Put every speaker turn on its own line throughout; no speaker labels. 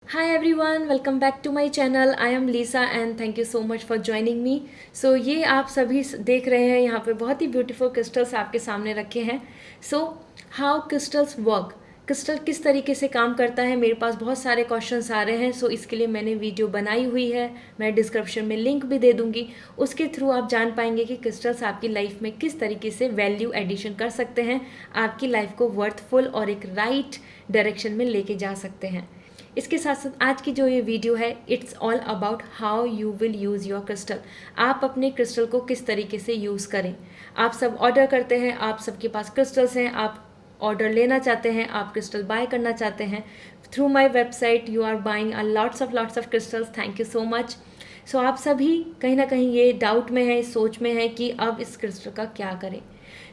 Hi everyone, welcome back to my channel. I am Lisa and thank you so much for joining me. So ये आप सभी देख रहे हैं यहाँ पे बहुत ही ब्यूटीफुल क्रिस्टल्स आपके सामने रखे हैं. So how crystals work? Crystal किस तरीके से काम करता है, मेरे पास बहुत सारे क्वेश्चंस आ रहे हैं. सो इसके लिए मैंने वीडियो बनाई हुई है, मैं डिस्क्रिप्शन में लिंक भी दे दूंगी. उसके थ्रू आप जान पाएंगे कि क्रिस्टल्स आपकी लाइफ में किस तरीके से वैल्यू एडिशन कर सकते हैं, आपकी लाइफ को वर्थफुल और एक राइट डायरेक्शन में लेके जा सकते हैं. इसके साथ साथ आज की जो ये वीडियो है, it's all about how you will use your crystal. आप अपने क्रिस्टल को किस तरीके से यूज़ करें. आप सब ऑर्डर करते हैं, आप सबके पास क्रिस्टल्स हैं, आप ऑर्डर लेना चाहते हैं, आप क्रिस्टल बाय करना चाहते हैं through my website. You are buying a lots of crystals. Thank you so much. So आप सभी कहीं ना कहीं ये डाउट में है, सोच में है कि अब इस क्रिस्टल का क्या करें.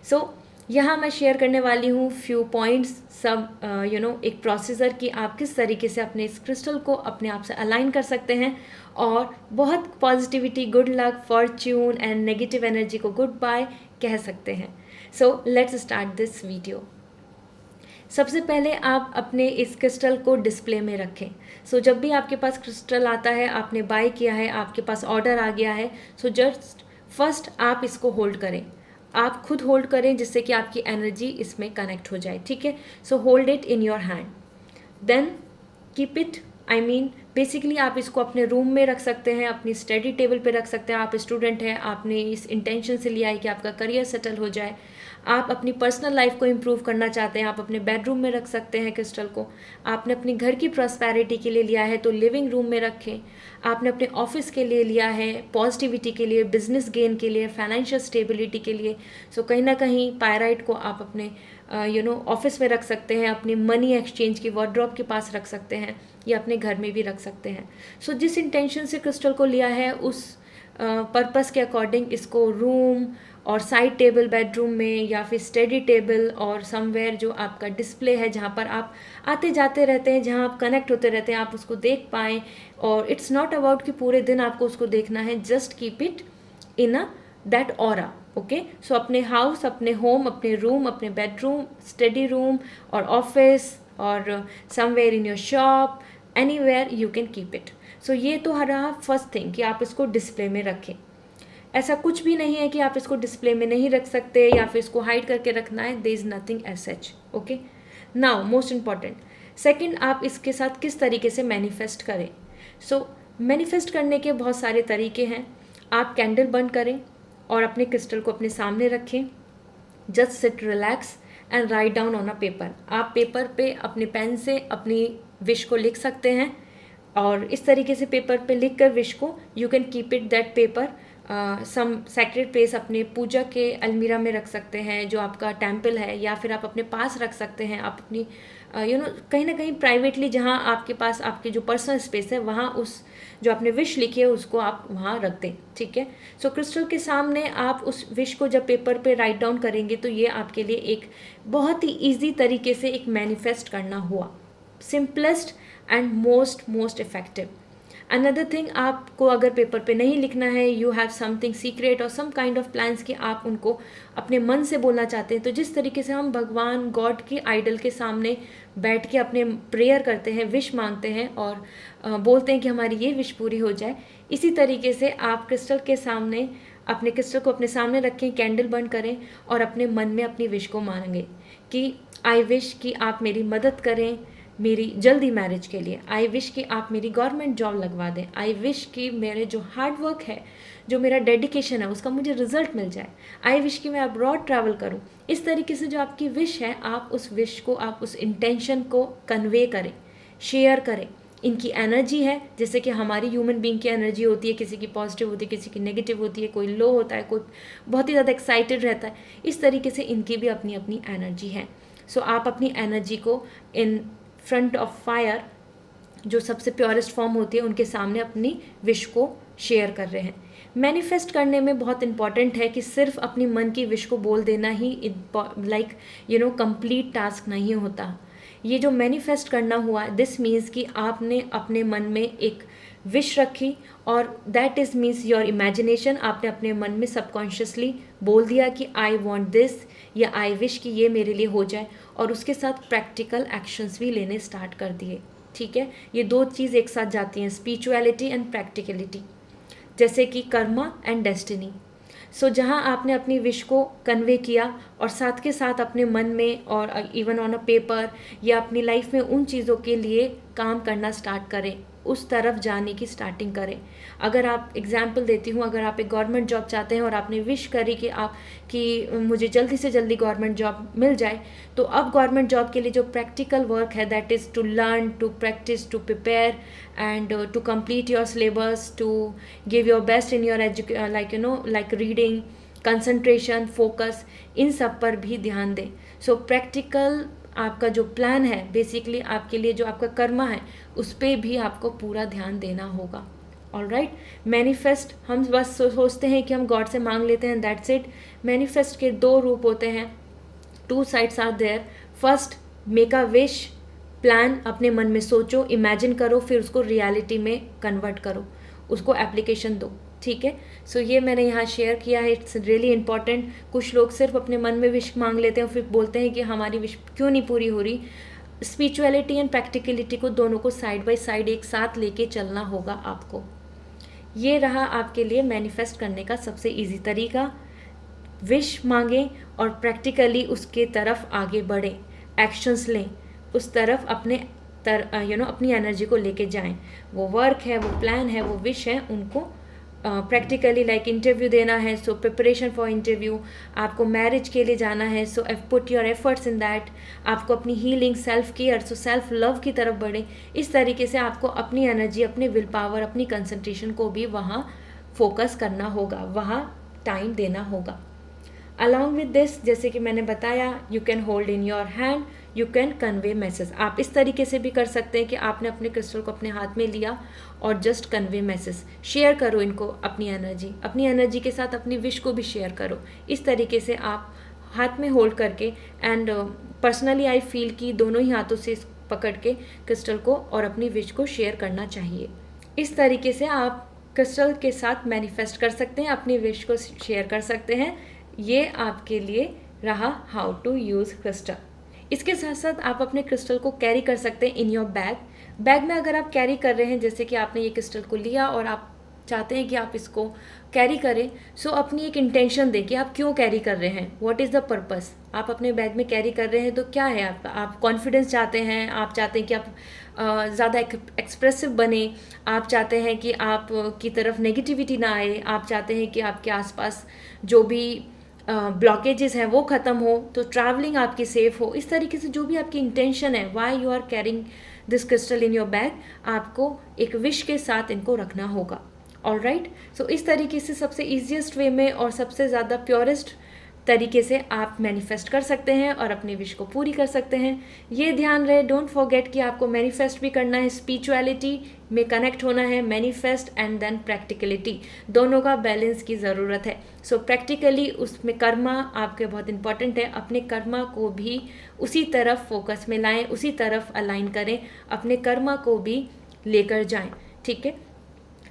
सो यहाँ मैं शेयर करने वाली हूँ फ्यू पॉइंट्स, सब एक प्रोसीजर कि आप किस तरीके से अपने इस क्रिस्टल को अपने आप से अलाइन कर सकते हैं और बहुत positivity, good luck, Fortune and negative energy को गुड बाय कह सकते हैं. So let's start this video. सबसे पहले आप अपने इस क्रिस्टल को डिस्प्ले में रखें. सो जब भी आपके पास क्रिस्टल आता है, आपने बाय किया है, आपके पास ऑर्डर आ गया है, सो जस्ट फर्स्ट आप इसको होल्ड करें. आप खुद होल्ड करें जिससे कि आपकी एनर्जी इसमें कनेक्ट हो जाए. ठीक है. So hold it in your hand, then keep it, basically आप इसको अपने रूम में रख सकते हैं, अपनी स्टडी टेबल पे रख सकते हैं. आप स्टूडेंट हैं, आपने इस इंटेंशन से लिया है कि आपका करियर सेटल हो जाए, आप अपनी पर्सनल लाइफ को इम्प्रूव करना चाहते हैं, आप अपने बेडरूम में रख सकते हैं क्रिस्टल को. आपने अपनी घर की प्रॉस्पेरिटी के लिए लिया है तो लिविंग रूम में रखें. आपने अपने ऑफिस के लिए लिया है, पॉजिटिविटी के लिए, बिजनेस गेन के लिए, फाइनेंशियल स्टेबिलिटी के लिए. सो कहीं ना कहीं पायराइट को आप अपने ऑफिस में रख सकते हैं, अपनी मनी एक्सचेंज की वार्डरोब के पास रख सकते हैं, या अपने घर में भी रख सकते हैं. सो जिस इंटेंशन से क्रिस्टल को लिया है उस पर्पस के अकॉर्डिंग इसको रूम और साइड टेबल बेडरूम में, या फिर स्टडी टेबल और समवेयर जो आपका डिस्प्ले है जहाँ पर आप आते जाते रहते हैं, जहाँ आप कनेक्ट होते रहते हैं, आप उसको देख पाएँ. और इट्स नॉट अबाउट कि पूरे दिन आपको उसको देखना है, just keep it in a that aura. Okay. So अपने हाउस, अपने होम, अपने रूम, अपने बेडरूम, स्टडी रूम और ऑफिस और somewhere in your shop, anywhere you can keep it. So ये तो रहा फर्स्ट थिंग कि आप इसको डिस्प्ले में रखें. ऐसा कुछ भी नहीं है कि आप इसको डिस्प्ले में नहीं रख सकते या फिर इसको हाइड करके रखना है. There is nothing as such. Okay. Now most important, second, आप इसके साथ किस तरीके से मैनिफेस्ट करें. सो मैनिफेस्ट करने के बहुत सारे तरीके हैं. आप कैंडल बंद करें और अपने क्रिस्टल को अपने सामने रखें. Just sit, relax and write down on a paper. आप पेपर पे अपने पेन से अपनी विश को लिख सकते हैं और इस तरीके से पेपर पे लिख कर विश को you can keep it that paper some sacred place, अपने पूजा के अलमीरा में रख सकते हैं जो आपका टेम्पल है, या फिर आप अपने पास रख सकते हैं. आप अपनी कहीं ना कहीं प्राइवेटली, जहाँ आपके पास आपकी जो पर्सनल स्पेस है वहाँ उस जो आपने विश लिखी है उसको आप वहाँ रख दें. ठीक है. सो क्रिस्टल के सामने आप उस विश को जब पेपर पे राइट डाउन करेंगे तो ये आपके लिए एक बहुत ही ईजी तरीके से एक मैनिफेस्ट करना हुआ. Simplest and most effective. Another thing, आपको अगर पेपर पे नहीं लिखना है, यू हैव समथिंग सीक्रेट और सम काइंड ऑफ प्लान्स कि आप उनको अपने मन से बोलना चाहते हैं, तो जिस तरीके से हम भगवान गॉड की आइडल के सामने बैठ के अपने प्रेयर करते हैं, विश मांगते हैं और बोलते हैं कि हमारी ये विश पूरी हो जाए, इसी तरीके से आप क्रिस्टल के सामने अपने क्रिस्टल को अपने सामने रखें, कैंडल बंद करें और अपने मन में अपनी विश को मांगें कि आई विश कि आप मेरी मदद करें मेरी जल्दी मैरिज के लिए. आई विश कि आप मेरी गवर्नमेंट जॉब लगवा दें. आई विश कि मेरे जो हार्ड वर्क है, जो मेरा डेडिकेशन है, उसका मुझे रिजल्ट मिल जाए. आई विश कि मैं अब्रॉड ट्रैवल करूं. इस तरीके से जो आपकी विश है, आप उस विश को, आप उस इंटेंशन को कन्वे करें, शेयर करें. इनकी एनर्जी है, जैसे कि हमारी ह्यूमन बीइंग की एनर्जी होती है, किसी की पॉजिटिव होती है, किसी की नेगेटिव होती है, कोई लो होता है, कोई बहुत ही ज़्यादा एक्साइटेड रहता है. इस तरीके से इनकी भी अपनी अपनी एनर्जी है. सो आप अपनी एनर्जी को इन फ्रंट ऑफ फायर, जो सबसे प्योरेस्ट फॉर्म होती है, उनके सामने अपनी विश को शेयर कर रहे हैं. मैनिफेस्ट करने में बहुत इंपॉर्टेंट है कि सिर्फ अपनी मन की विश को बोल देना ही कंप्लीट टास्क नहीं होता. ये जो मैनिफेस्ट करना हुआ, दिस मीन्स कि आपने अपने मन में एक विश रखी और that is means your imagination. आपने अपने मन में सबकॉन्शियसली बोल दिया कि आई वॉन्ट दिस, या आई विश कि ये मेरे लिए हो जाए, और उसके साथ प्रैक्टिकल एक्शंस भी लेने स्टार्ट कर दिए. ठीक है, ये दो चीज़ एक साथ जाती हैं, स्पिरिचुअलिटी एंड प्रैक्टिकलिटी, जैसे कि कर्मा एंड डेस्टिनी। सो जहाँ आपने अपनी विश को कन्वे किया और साथ के साथ अपने मन में और इवन ऑन अ पेपर या अपनी लाइफ में उन चीज़ों के लिए काम करना स्टार्ट करें, उस तरफ जाने की स्टार्टिंग करें। अगर आप एग्जाम्पल देती हूँ, अगर आप एक गवर्नमेंट जॉब चाहते हैं और आपने विश करी कि मुझे जल्दी से जल्दी गवर्नमेंट जॉब मिल जाए, तो अब गवर्नमेंट जॉब के लिए जो प्रैक्टिकल वर्क है, that is to learn, to practise, to prepare and to complete your syllabus, to give your best in your like reading, concentration, focus, इन सब पर भी ध्यान दें। सो प्रैक्टिकल आपका जो प्लान है, बेसिकली आपके लिए जो आपका कर्मा है, उस पर भी आपको पूरा ध्यान देना होगा। ऑलराइट, मैनिफेस्ट, हम बस सोचते हैं कि हम गॉड से मांग लेते हैं, दैट्स इट। मैनिफेस्ट के दो रूप होते हैं, two sides are there. First, make a wish, plan अपने मन में सोचो, इमेजिन करो, फिर उसको रियलिटी में कन्वर्ट करो, उसको एप्लीकेशन दो, ठीक है। सो ये मैंने यहाँ शेयर किया है, इट्स रियली इंपॉर्टेंट। कुछ लोग सिर्फ अपने मन में विश मांग लेते हैं और फिर बोलते हैं कि हमारी विश क्यों नहीं पूरी हो रही। स्पिरिचुअलिटी एंड प्रैक्टिकलिटी को दोनों को साइड बाय साइड एक साथ लेके चलना होगा आपको। ये रहा आपके लिए मैनिफेस्ट करने का सबसे इजी तरीका। विश मांगें और प्रैक्टिकली उसके तरफ आगे बढ़ें, एक्शंस लें, उस तरफ अपने अपनी एनर्जी को लेके जाएं। वो वर्क है, वो प्लान है, वो विश है, उनको प्रैक्टिकली लाइक इंटरव्यू देना है, सो प्रिपरेशन फॉर इंटरव्यू, आपको मैरिज के लिए जाना है, so put your efforts in that, आपको अपनी healing, self care, so self love की तरफ बढ़े। इस तरीके से आपको अपनी एनर्जी, अपने विल पावर, अपनी कंसंट्रेशन को भी वहाँ फोकस करना होगा, वहाँ टाइम देना होगा। अलॉन्ग विद दिस, जैसे कि मैंने बताया, you can hold in your hand, you can convey message. आप इस तरीके से भी कर सकते हैं कि आपने अपने क्रिस्टल को अपने हाथ में लिया और जस्ट कन्वे मैसेज, शेयर करो इनको, अपनी एनर्जी के साथ अपनी विश को भी शेयर करो। इस तरीके से आप हाथ में होल्ड करके एंड पर्सनली आई फील कि दोनों ही हाथों से पकड़ के क्रिस्टल को और अपनी विश को शेयर करना चाहिए। इस तरीके से आप क्रिस्टल के साथ मैनिफेस्ट कर सकते हैं, अपनी विश को शेयर कर सकते हैं। ये आपके लिए रहा हाउ टू यूज़ क्रिस्टल। इसके साथ साथ आप अपने क्रिस्टल को कैरी कर सकते हैं इन योर बैग में। अगर आप कैरी कर रहे हैं, जैसे कि आपने ये क्रिस्टल को लिया और आप चाहते हैं कि आप इसको कैरी करें, सो अपनी एक इंटेंशन दें कि आप क्यों कैरी कर रहे हैं, व्हाट इज़ द पर्पस। आप अपने बैग में कैरी कर रहे हैं तो क्या है आपका, आप कॉन्फिडेंस चाहते हैं, आप चाहते हैं कि आप ज़्यादा एक्सप्रेसिव बने, आप चाहते हैं कि आप की तरफ नेगेटिविटी ना आए, आप चाहते हैं कि आपके आसपास जो भी ब्लॉकेजेस हैं वो ख़त्म हो, तो ट्रैवलिंग आपकी सेफ हो। इस तरीके से जो भी आपकी इंटेंशन है, why you are carrying this crystal in your bag, आपको एक विश के साथ इनको रखना होगा। ऑलराइट, सो इस तरीके से सबसे ईजीएस्ट वे में और सबसे ज़्यादा प्योरेस्ट तरीके से आप मैनिफेस्ट कर सकते हैं और अपनी विश को पूरी कर सकते हैं। ये ध्यान रहे, डोंट फॉरगेट कि आपको मैनिफेस्ट भी करना है, स्पिरिचुअलिटी में कनेक्ट होना है, मैनिफेस्ट एंड देन प्रैक्टिकलिटी, दोनों का बैलेंस की ज़रूरत है। सो प्रैक्टिकली उसमें कर्मा आपके बहुत इंपॉर्टेंट है, अपने कर्मा को भी उसी तरफ फोकस में लाएं, उसी तरफ अलाइन करें, अपने कर्मा को भी लेकर जाएं, ठीक है।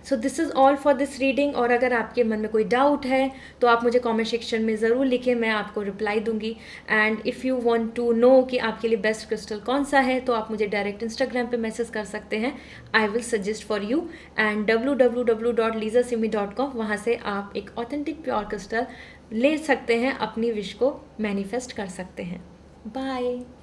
So this is all for this reading. और अगर आपके मन में कोई डाउट है तो आप मुझे कमेंट सेक्शन में ज़रूर लिखें, मैं आपको रिप्लाई दूंगी। And if you want to know कि आपके लिए बेस्ट क्रिस्टल कौन सा है, तो आप मुझे डायरेक्ट इंस्टाग्राम पे मैसेज कर सकते हैं, I will suggest for you. And www.lisasimi.com, वहाँ से आप एक ऑथेंटिक प्योर क्रिस्टल ले सकते हैं, अपनी विश को मैनिफेस्ट कर सकते हैं। बाय।